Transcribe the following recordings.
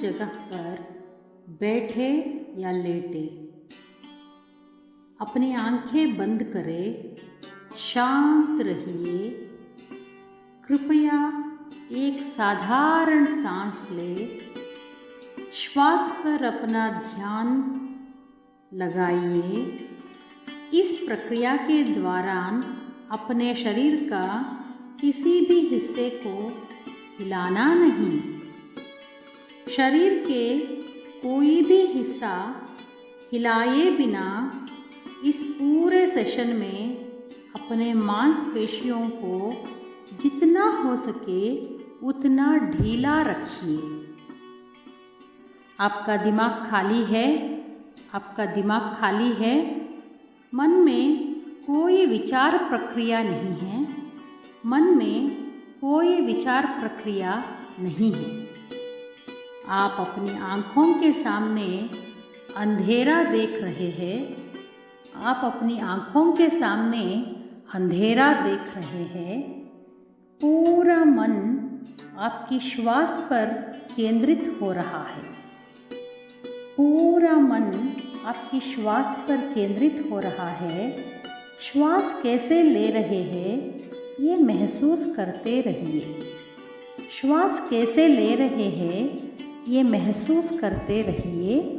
जगह पर बैठे या लेटे, अपनी आंखें बंद करें, शांत रहिए। कृपया एक साधारण सांस ले, श्वास पर अपना ध्यान लगाइए। इस प्रक्रिया के दौरान अपने शरीर का किसी भी हिस्से को हिलाना नहीं। शरीर के कोई भी हिस्सा हिलाए बिना इस पूरे सेशन में अपने मांसपेशियों को जितना हो सके उतना ढीला रखिए। आपका दिमाग खाली है, आपका दिमाग खाली है। मन में कोई विचार प्रक्रिया नहीं है, मन में कोई विचार प्रक्रिया नहीं है। आप अपनी आँखों के सामने अंधेरा देख रहे हैं, आप अपनी आँखों के सामने अंधेरा देख रहे हैं। पूरा मन आपकी श्वास पर केंद्रित हो रहा है, पूरा मन आपकी श्वास पर केंद्रित हो रहा है। श्वास कैसे ले रहे हैं ये महसूस करते रहिए। श्वास कैसे ले रहे हैं ये महसूस करते रहिए।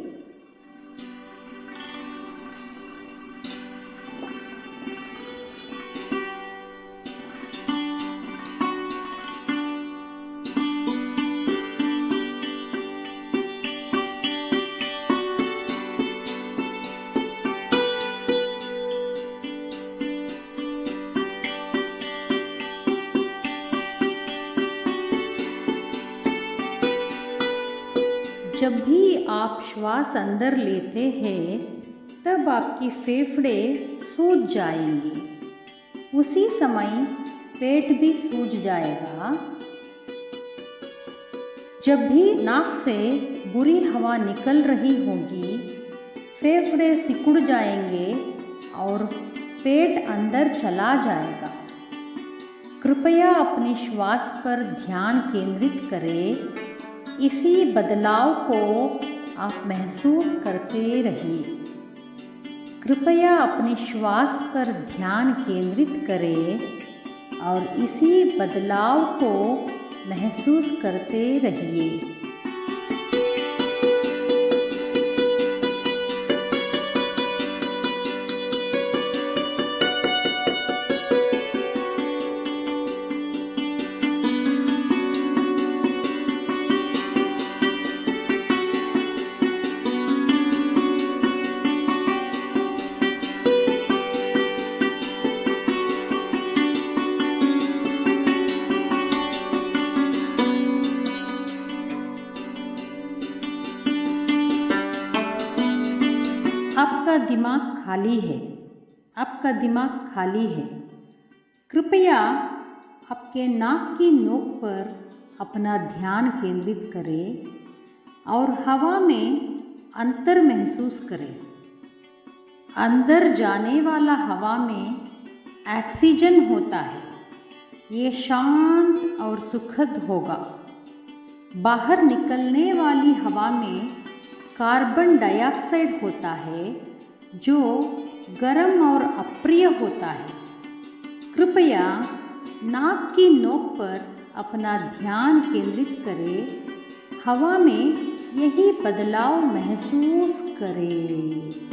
जब भी आप श्वास अंदर लेते हैं तब आपकी फेफड़े सूज जाएंगे, उसी समय पेट भी सूज जाएगा। जब भी नाक से बुरी हवा निकल रही होगी, फेफड़े सिकुड़ जाएंगे और पेट अंदर चला जाएगा। कृपया अपनी श्वास पर ध्यान केंद्रित करें। इसी बदलाव को आप महसूस करते रहिए। कृपया अपनी श्वास पर ध्यान केंद्रित करें और इसी बदलाव को महसूस करते रहिए। आपका दिमाग खाली है, आपका दिमाग खाली है। कृपया आपके नाक की नोक पर अपना ध्यान केंद्रित करें और हवा में अंतर महसूस करें। अंदर जाने वाला हवा में ऑक्सीजन होता है, ये शांत और सुखद होगा। बाहर निकलने वाली हवा में कार्बन डाइऑक्साइड होता है जो गर्म और अप्रिय होता है। कृपया नाक की नोक पर अपना ध्यान केंद्रित करें, हवा में यही बदलाव महसूस करें।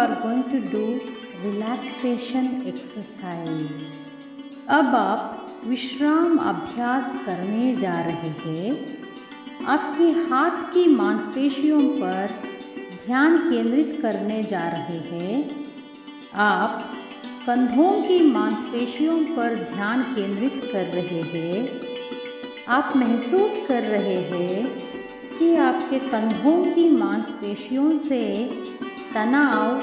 are going to do relaxation exercise. अब आप विश्राम अभ्यास करने जा रहे हैं। आपके हाथ की मांसपेशियों पर ध्यान केंद्रित करने जा रहे हैं। आप कंधों की मांसपेशियों पर ध्यान केंद्रित कर रहे हैं। आप महसूस कर रहे हैं कि आपके कंधों की मांसपेशियों से तनाव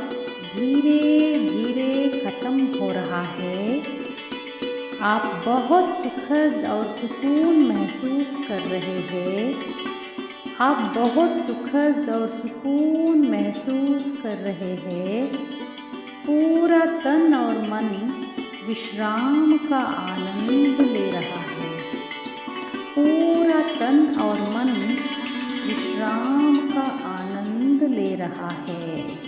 धीरे धीरे खत्म हो रहा है। आप बहुत सुखद और सुकून महसूस कर रहे हैं। आप बहुत सुखद और सुकून महसूस कर रहे हैं। पूरा तन और मन विश्राम का आनंद ले रहा है। पूरा तन और मन विश्राम का आनंद ले रहा है।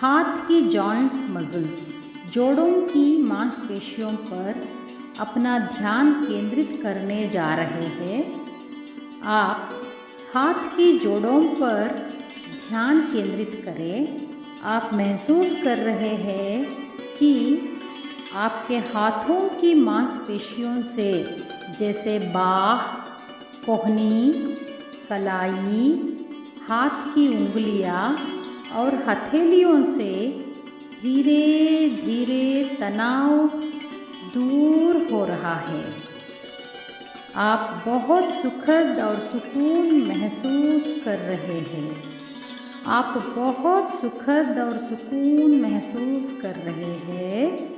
हाथ की जॉइंट्स मसल्स, जोड़ों की मांसपेशियों पर अपना ध्यान केंद्रित करने जा रहे हैं। आप हाथ की जोड़ों पर ध्यान केंद्रित करें। आप महसूस कर रहे हैं कि आपके हाथों की मांसपेशियों से, जैसे बाह, कोहनी, कलाई, हाथ की उंगलियां और हथेलियों से धीरे धीरे तनाव दूर हो रहा है। आप बहुत सुखद और सुकून महसूस कर रहे हैं। आप बहुत सुखद और सुकून महसूस कर रहे हैं।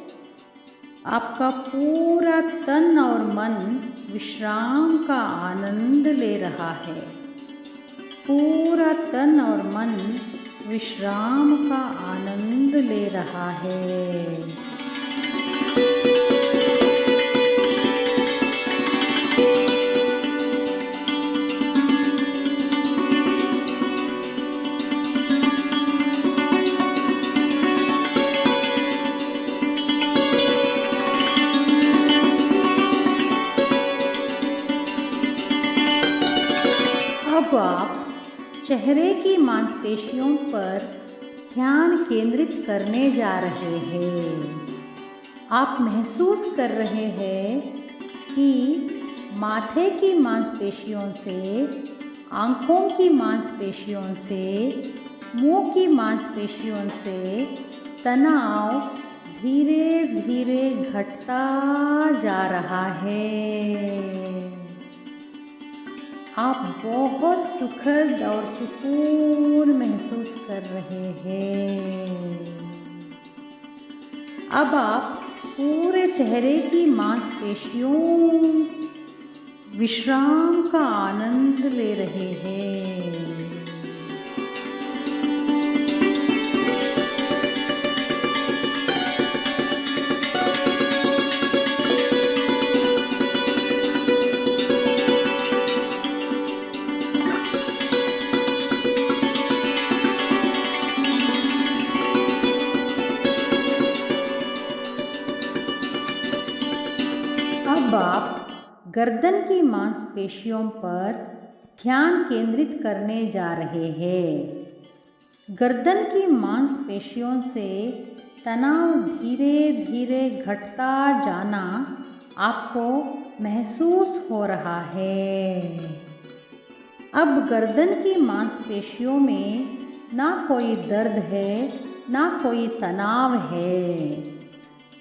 आपका पूरा तन और मन विश्राम का आनंद ले रहा है। पूरा तन और मन विश्राम का आनंद ले रहा है। अब आप चेहरे की मांसपेशियों पर ध्यान केंद्रित करने जा रहे हैं। आप महसूस कर रहे हैं कि माथे की मांसपेशियों से, आँखों की मांसपेशियों से, मुंह की मांसपेशियों से तनाव धीरे धीरे घटता जा रहा है। आप बहुत सुखद और सुकून महसूस कर रहे हैं। अब आप पूरे चेहरे की मांसपेशियों विश्राम का आनंद ले रहे हैं। अब आप गर्दन की मांसपेशियों पर ध्यान केंद्रित करने जा रहे हैं। गर्दन की मांसपेशियों से तनाव धीरे धीरे घटता जाना आपको महसूस हो रहा है। अब गर्दन की मांसपेशियों में ना कोई दर्द है, ना कोई तनाव है।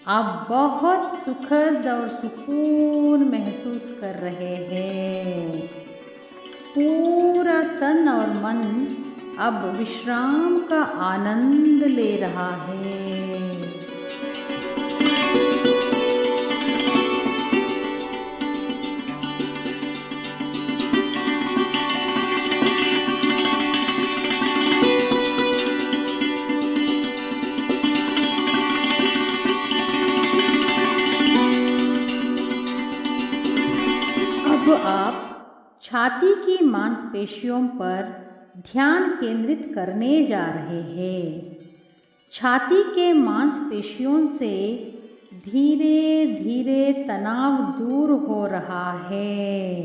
आप बहुत सुखद और सुकून महसूस कर रहे हैं। पूरा तन और मन अब विश्राम का आनंद ले रहा है। अब आप छाती की मांसपेशियों पर ध्यान केंद्रित करने जा रहे हैं। छाती के मांसपेशियों से धीरे धीरे तनाव दूर हो रहा है।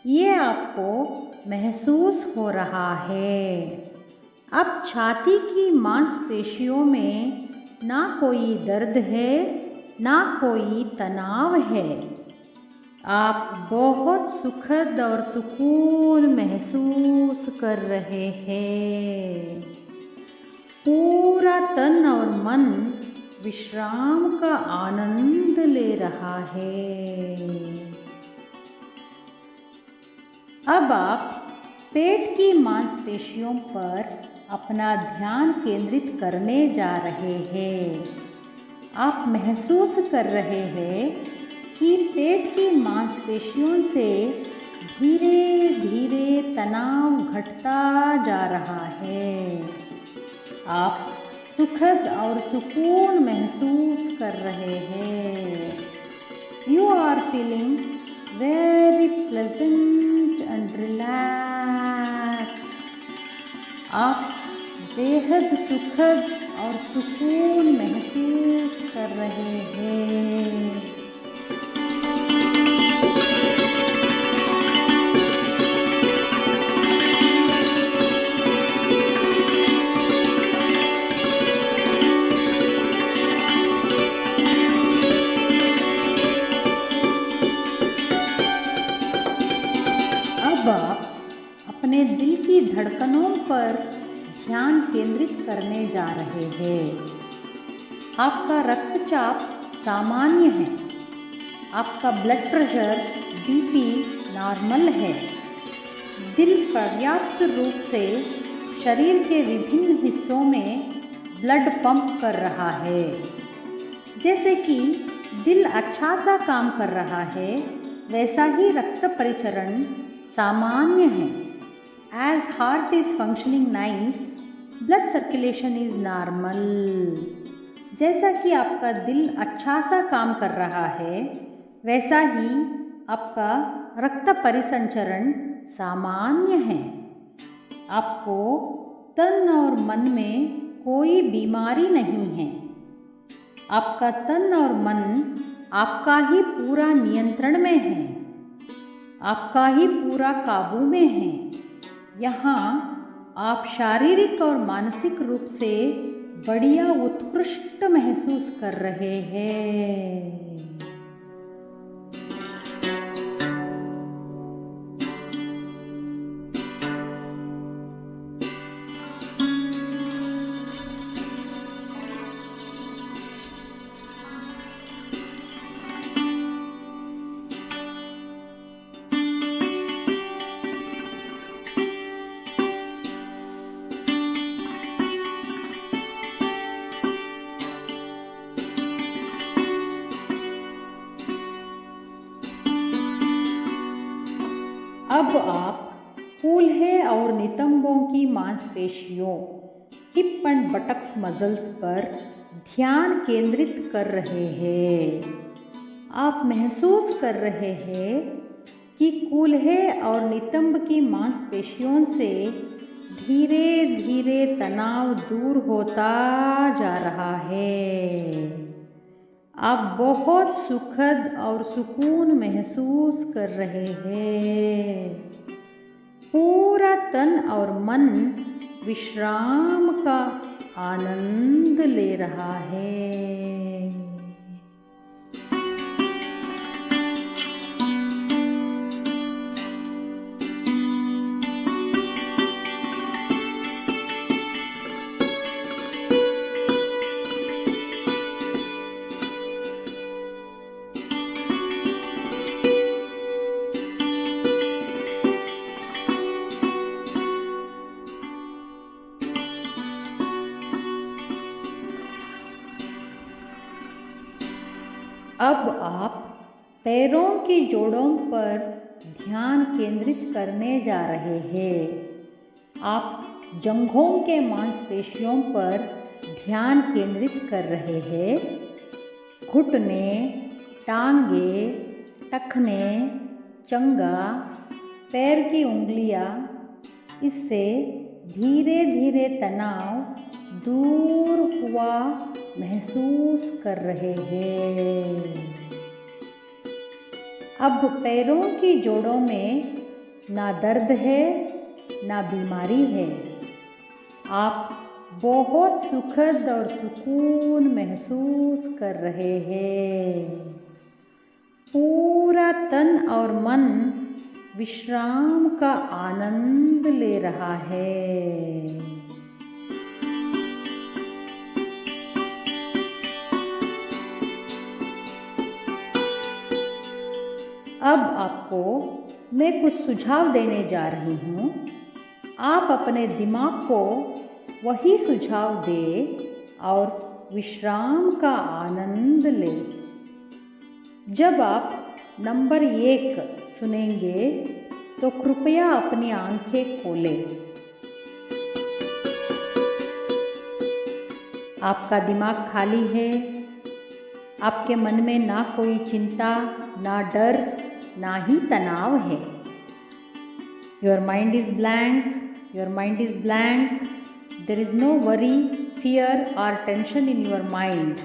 ये आपको महसूस हो रहा है। अब छाती की मांसपेशियों में ना कोई दर्द है, ना कोई तनाव है। आप बहुत सुखद और सुकून महसूस कर रहे हैं। पूरा तन और मन विश्राम का आनंद ले रहा है। अब आप पेट की मांसपेशियों पर अपना ध्यान केंद्रित करने जा रहे हैं। आप महसूस कर रहे हैं कि पेट की मांसपेशियों से धीरे धीरे तनाव घटता जा रहा है। आप सुखद और सुकून महसूस कर रहे हैं। You are feeling very pleasant and relax. आप बेहद सुखद और सुकून महसूस कर रहे हैं। अब आप अपने दिल की धड़कनों पर ध्यान केंद्रित करने जा रहे हैं। आपका रक्तचाप सामान्य है। आपका ब्लड प्रेशर बीपी नॉर्मल है। दिल पर्याप्त रूप से शरीर के विभिन्न हिस्सों में ब्लड पंप कर रहा है। जैसे कि दिल अच्छा सा काम कर रहा है, वैसा ही रक्त परिचरण सामान्य है। As heart is functioning nice, blood circulation is normal. जैसा कि आपका दिल अच्छा सा काम कर रहा है, वैसा ही आपका रक्त परिसंचरण सामान्य है। आपको तन और मन में कोई बीमारी नहीं है। आपका तन और मन आपका ही पूरा नियंत्रण में है, आपका ही पूरा काबू में है। यहाँ आप शारीरिक और मानसिक रूप से बढ़िया उत्कृष्ट महसूस कर रहे हैं। अब आप कूल्हे और नितंबों की मांसपेशियों, हिप एंड बटक्स मसल्स पर ध्यान केंद्रित कर रहे हैं। आप महसूस कर रहे हैं कि कूल्हे और नितंब की मांसपेशियों से धीरे धीरे तनाव दूर होता जा रहा है। आप बहुत सुखद और सुकून महसूस कर रहे हैं। पूरा तन और मन विश्राम का आनंद ले रहा है। अब आप पैरों की जोड़ों पर ध्यान केंद्रित करने जा रहे हैं। आप जंघों के मांसपेशियों पर ध्यान केंद्रित कर रहे हैं। घुटने, टांगे, टखने, चंगा, पैर की उंगलियां, इससे धीरे धीरे तनाव दूर हुआ महसूस कर रहे हैं। अब पैरों की जोड़ों में ना दर्द है ना बीमारी है। आप बहुत सुखद और सुकून महसूस कर रहे हैं। पूरा तन और मन विश्राम का आनंद ले रहा है। अब आपको मैं कुछ सुझाव देने जा रही हूँ। आप अपने दिमाग को वही सुझाव दें और विश्राम का आनंद लें। जब आप नंबर 1 सुनेंगे तो कृपया अपनी आंखें खोलें। आपका दिमाग खाली है। आपके मन में ना कोई चिंता, ना डर, ना ही तनाव है। Your mind is blank, your mind is blank. There is no worry, fear और टेंशन इन योर माइंड।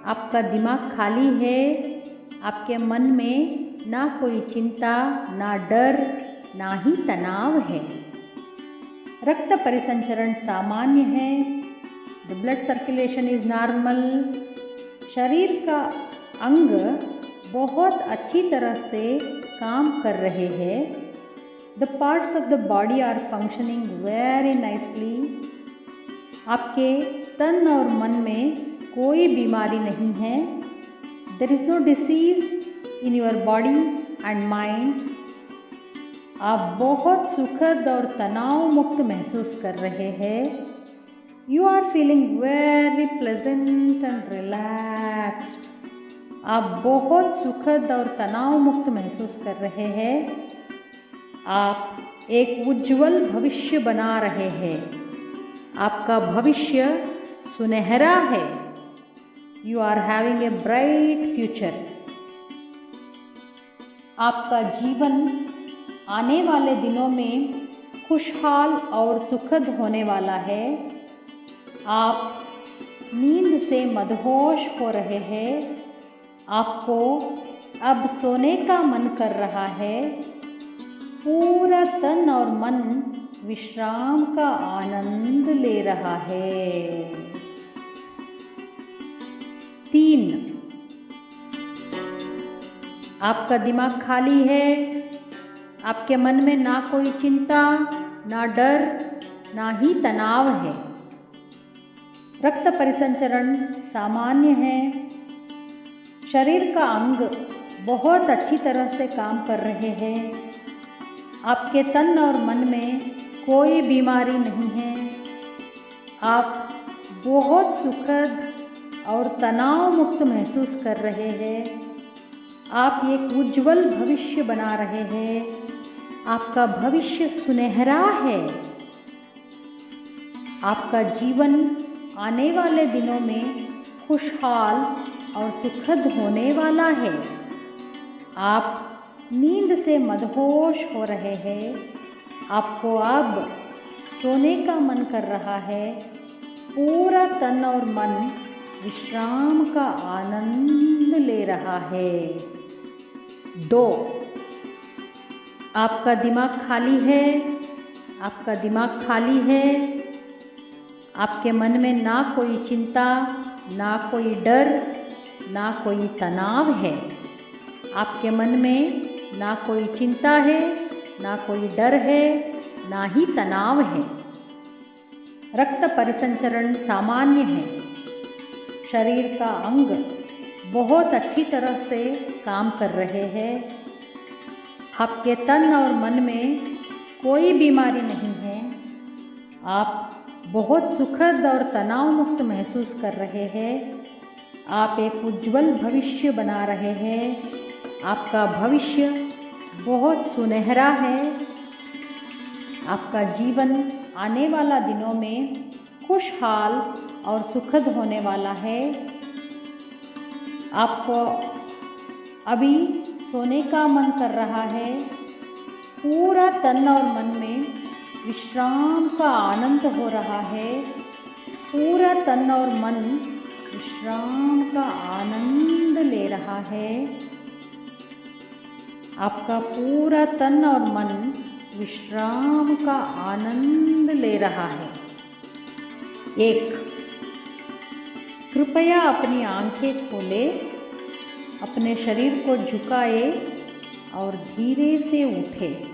आपका दिमाग खाली है। आपके मन में ना कोई चिंता, ना डर, ना ही तनाव है। रक्त परिसंचरण सामान्य है। The blood circulation is normal. शरीर का अंग बहुत अच्छी तरह से काम कर रहे हैं। The parts of the body are functioning very nicely. आपके तन और मन में कोई बीमारी नहीं है। There is no disease in your body and mind. आप बहुत सुखद और तनाव मुक्त महसूस कर रहे हैं। You are feeling very pleasant and relaxed. आप बहुत सुखद और तनाव मुक्त महसूस कर रहे हैं। आप एक उज्जवल भविष्य बना रहे हैं। आपका भविष्य सुनहरा है। You are having a bright future. आपका जीवन आने वाले दिनों में खुशहाल और सुखद होने वाला है। आप नींद से मदहोश हो रहे हैं। आपको अब सोने का मन कर रहा है। पूरा तन और मन विश्राम का आनंद ले रहा है। 3, आपका दिमाग खाली है। आपके मन में ना कोई चिंता, ना डर, ना ही तनाव है। रक्त परिसंचरण सामान्य है। शरीर का अंग बहुत अच्छी तरह से काम कर रहे हैं। आपके तन और मन में कोई बीमारी नहीं है। आप बहुत सुखद और तनाव मुक्त महसूस कर रहे हैं। आप एक उज्जवल भविष्य बना रहे हैं। आपका भविष्य सुनहरा है। आपका जीवन आने वाले दिनों में खुशहाल और सुखद होने वाला है। आप नींद से मदहोश हो रहे हैं। आपको अब सोने का मन कर रहा है। पूरा तन और मन विश्राम का आनंद ले रहा है। 2, आपका दिमाग खाली है। आपका दिमाग खाली है। आपके मन में ना कोई चिंता, ना कोई डर, ना कोई तनाव है। आपके मन में ना कोई चिंता है, ना कोई डर है, ना ही तनाव है। रक्त परिसंचरण सामान्य है। शरीर का अंग बहुत अच्छी तरह से काम कर रहे हैं। आपके तन और मन में कोई बीमारी नहीं है। आप बहुत सुखद और तनाव मुक्त महसूस कर रहे हैं। आप एक उज्जवल भविष्य बना रहे हैं। आपका भविष्य बहुत सुनहरा है। आपका जीवन आने वाला दिनों में खुशहाल और सुखद होने वाला है। आपको अभी सोने का मन कर रहा है। पूरा तन और मन में विश्राम का आनंद हो रहा है। पूरा तन और मन विश्राम का आनंद ले रहा है। आपका पूरा तन और मन विश्राम का आनंद ले रहा है। 1, कृपया अपनी आंखें खोले, अपने शरीर को झुकाए और धीरे से उठे।